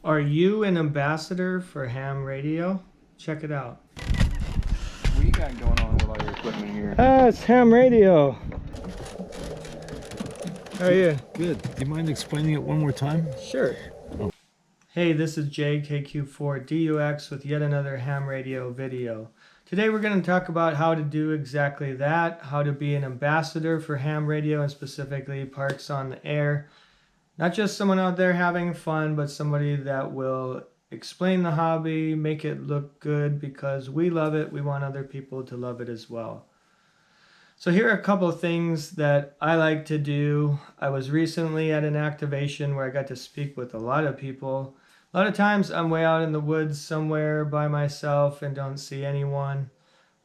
Are you an ambassador for Ham Radio? Check it out. What you got going on with all your equipment here? It's Ham Radio. How are you? Good. Do you mind explaining it one more time? Sure. Oh. Hey, this is JKQ4DUX with yet another Ham Radio video. Today we're going to talk about how to do exactly that, how to be an ambassador for Ham Radio and specifically Parks on the Air. Not just someone out there having fun, but somebody that will explain the hobby, make it look good because we love it. We want other people to love it as well. So here are a couple of things that I like to do. I was recently at an activation where I got to speak with a lot of people. A lot of times I'm way out in the woods somewhere by myself and don't see anyone.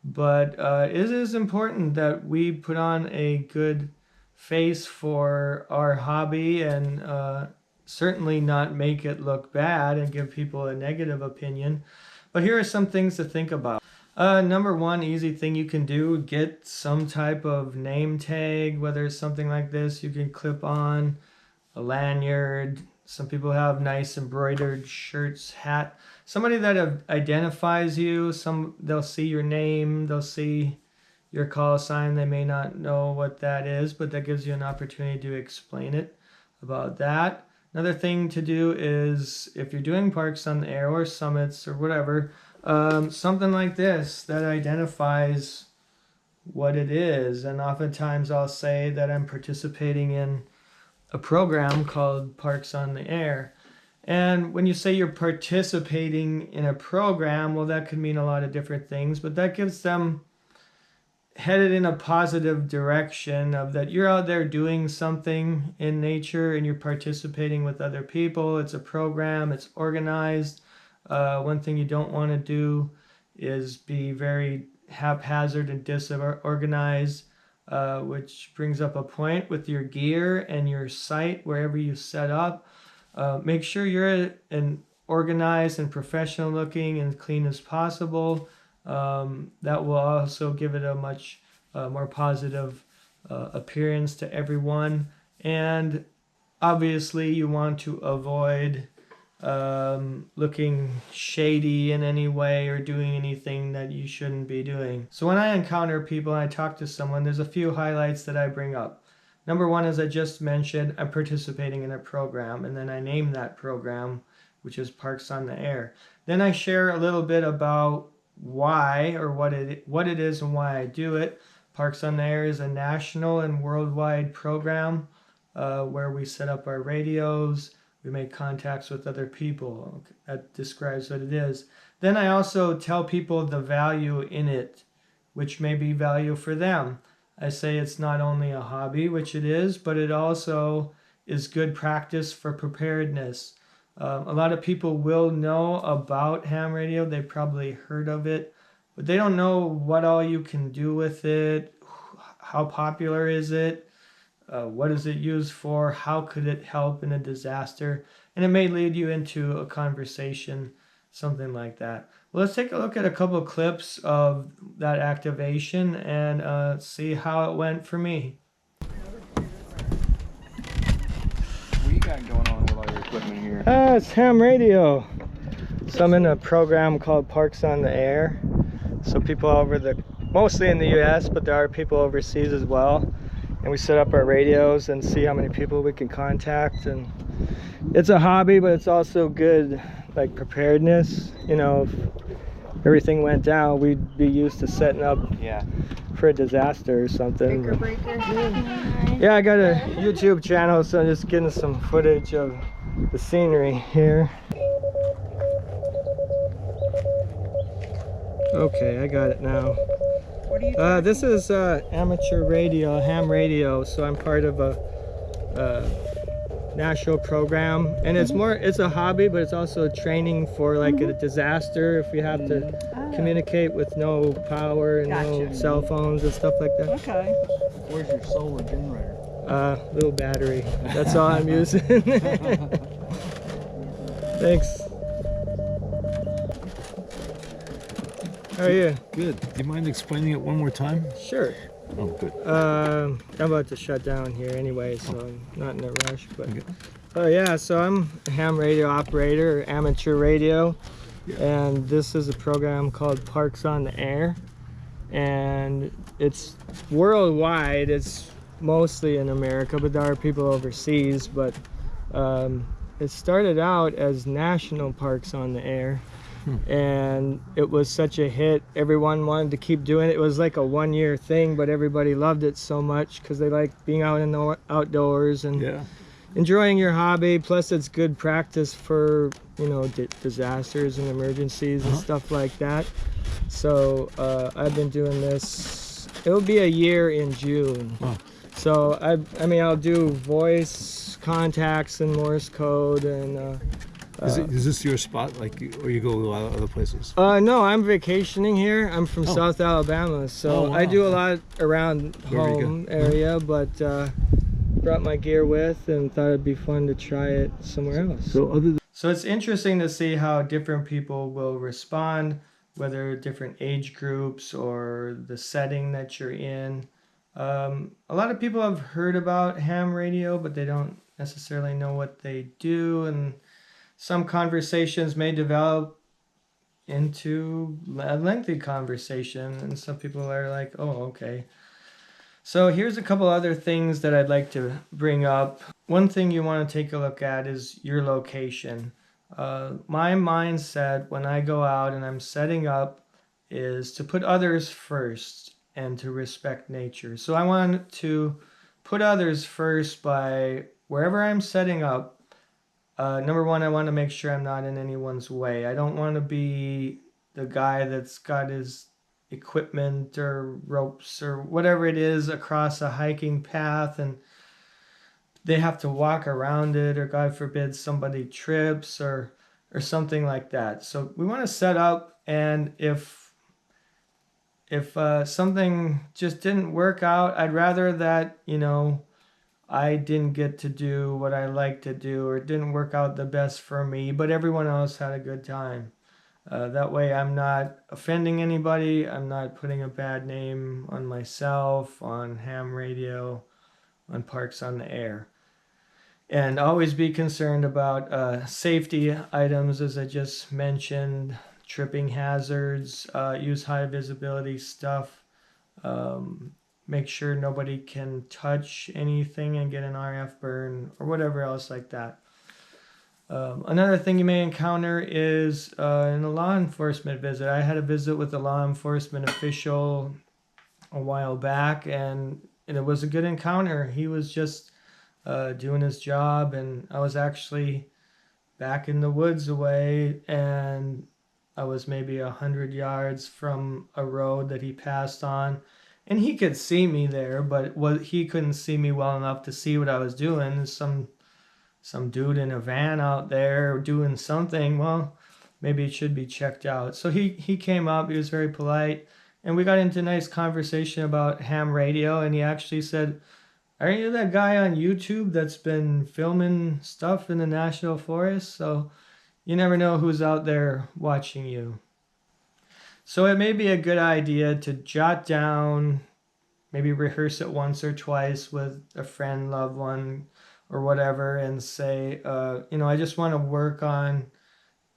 But it is important that we put on a good face for our hobby and certainly not make it look bad and give people a negative opinion. But here are some things to think about. Number one easy thing you can do, get some type of name tag, whether it's something like this you can clip on, a lanyard. Some people have nice embroidered shirts, hat. Somebody that identifies you, they'll see your name, they'll see your call sign. They may not know what that is, but that gives you an opportunity to explain it about that. Another thing to do is if you're doing Parks on the Air or summits or whatever, something like this that identifies what it is. And oftentimes I'll say that I'm participating in a program called Parks on the Air. And when you say you're participating in a program, well, that could mean a lot of different things, but that gives them headed in a positive direction of that you're out there doing something in nature and you're participating with other people. It's a program, it's organized. One thing you don't want to do is be very haphazard and disorganized, which brings up a point with your gear and your site wherever you set up. Make sure you're an organized and professional looking and clean as possible. That will also give it a much more positive appearance to everyone. And obviously you want to avoid looking shady in any way or doing anything that you shouldn't be doing. So when I encounter people and I talk to someone, there's a few highlights that I bring up. Number one, as I just mentioned, I'm participating in a program, and then I name that program, which is Parks on the Air. Then I share a little bit about why or what it is and why I do it. Parks on the Air is a national and worldwide program where we set up our radios, we make contacts with other people. That describes what it is. Then I also tell people the value in it, which may be value for them. I say it's not only a hobby, which it is, but it also is good practice for preparedness. A lot of people will know about ham radio. They've probably heard of it, but they don't know what all you can do with it. How popular is it? What is it used for? How could it help in a disaster? And it may lead you into a conversation, something like that. Well, let's take a look at a couple of clips of that activation and see how it went for me. What you got going on with all your equipment here? It's Ham Radio. So I'm in a program called Parks on the Air. So people mostly in the US, but there are people overseas as well. And we set up our radios and see how many people we can contact. And it's a hobby, but it's also good, like preparedness. You know, if everything went down, we'd be used to setting up for a disaster or something. Yeah, I got a YouTube channel, so I'm just getting some footage of the scenery here. Okay, I got it now. What are you this is amateur radio, ham radio, so I'm part of a national program, and it's a hobby, but it's also training for like a disaster if we have to communicate with no power and no cell phones and stuff like that. Okay. Where's your solar generator? Little battery. That's all I'm using. Thanks. How are you? Good. Do you mind explaining it one more time? Sure. Oh, good. I'm about to shut down here anyway, so I'm not in a rush. But Oh yeah, so I'm a ham radio operator, or amateur radio, and this is a program called Parks on the Air, and it's worldwide. It's mostly in America, but there are people overseas. But it started out as National Parks on the Air, and it was such a hit. Everyone wanted to keep doing it. It was like a one-year thing, but everybody loved it so much because they like being out in the outdoors and enjoying your hobby. Plus it's good practice for, you know, disasters and emergencies and stuff like that. So I've been doing this, it'll be a year in June. So I mean, I'll do voice contacts and Morse code and is this your spot, like, or you go a lot of other places? no, I'm vacationing here. I'm from South Alabama, so I do a lot around home area, but brought my gear with and thought it'd be fun to try it somewhere else. So it's interesting to see how different people will respond, whether different age groups or the setting that you're in. A lot of people have heard about ham radio, but they don't necessarily know what they do, and some conversations may develop into a lengthy conversation, and some people are like, oh, okay. So here's a couple other things that I'd like to bring up. One thing you want to take a look at is your location. My mindset when I go out and I'm setting up is to put others first and to respect nature. So I want to put others first by wherever I'm setting up. Number one, I want to make sure I'm not in anyone's way. I don't want to be the guy that's got his equipment or ropes or whatever it is across a hiking path and they have to walk around it, or God forbid somebody trips or something like that. So we want to set up, and if something just didn't work out, I'd rather that, you know, I didn't get to do what I like to do, or it didn't work out the best for me, but everyone else had a good time. That way I'm not offending anybody. I'm not putting a bad name on myself, on ham radio, on Parks on the Air. And always be concerned about safety items, as I just mentioned, tripping hazards, use high visibility stuff. Make sure nobody can touch anything and get an RF burn or whatever else like that. Another thing you may encounter is in a law enforcement visit. I had a visit with a law enforcement official a while back, and it was a good encounter. He was just doing his job, and I was actually back in the woods away, and I was maybe 100 yards from a road that he passed on. And he could see me there, but he couldn't see me well enough to see what I was doing. Some dude in a van out there doing something. Well, maybe it should be checked out. So he came up. He was very polite, and we got into a nice conversation about ham radio. And he actually said, "Are you that guy on YouTube that's been filming stuff in the national forest? So you never know who's out there watching you." So it may be a good idea to jot down, maybe rehearse it once or twice with a friend, loved one, or whatever, and say, you know, I just want to work on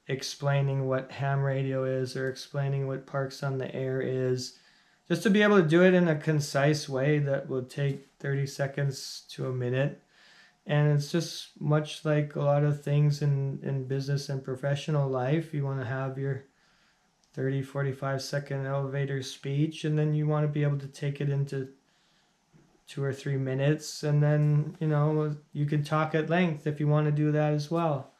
explaining what ham radio is, or explaining what Parks on the Air is, just to be able to do it in a concise way that will take 30 seconds to a minute. And it's just much like a lot of things in business and professional life. You want to have your 30, 45-second elevator speech, and then you want to be able to take it into 2 or 3 minutes, and then, you know, you can talk at length if you want to do that as well.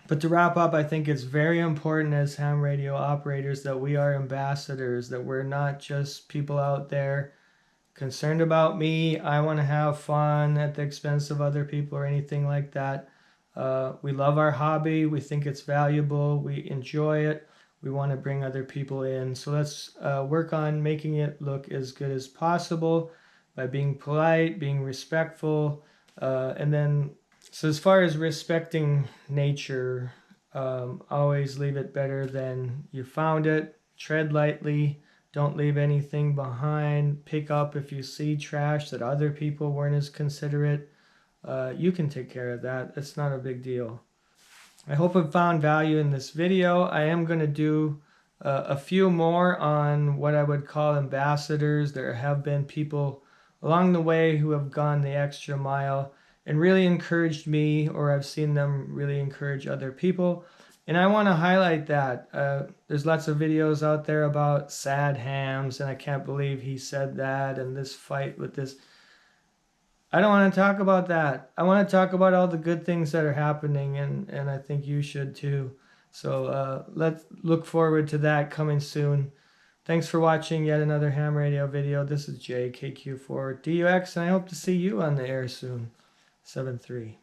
But to wrap up, I think it's very important as ham radio operators that we are ambassadors, that we're not just people out there concerned about me. I want to have fun at the expense of other people or anything like that. We love our hobby. We think it's valuable. We enjoy it. We want to bring other people in. So let's work on making it look as good as possible by being polite, being respectful, and then, so as far as respecting nature, always leave it better than you found it. Tread lightly. Don't leave anything behind. Pick up if you see trash that other people weren't as considerate. you can take care of that. It's not a big deal. I hope you found value in this video. I am going to do a few more on what I would call ambassadors. There have been people along the way who have gone the extra mile and really encouraged me, or I've seen them really encourage other people. And I want to highlight that. There's lots of videos out there about sad hams, and I can't believe he said that, and this fight with this. I don't want to talk about that. I want to talk about all the good things that are happening, and I think you should too. So let's look forward to that coming soon. Thanks for watching yet another ham radio video. This is JKQ4DUX, and I hope to see you on the air soon. 7-3.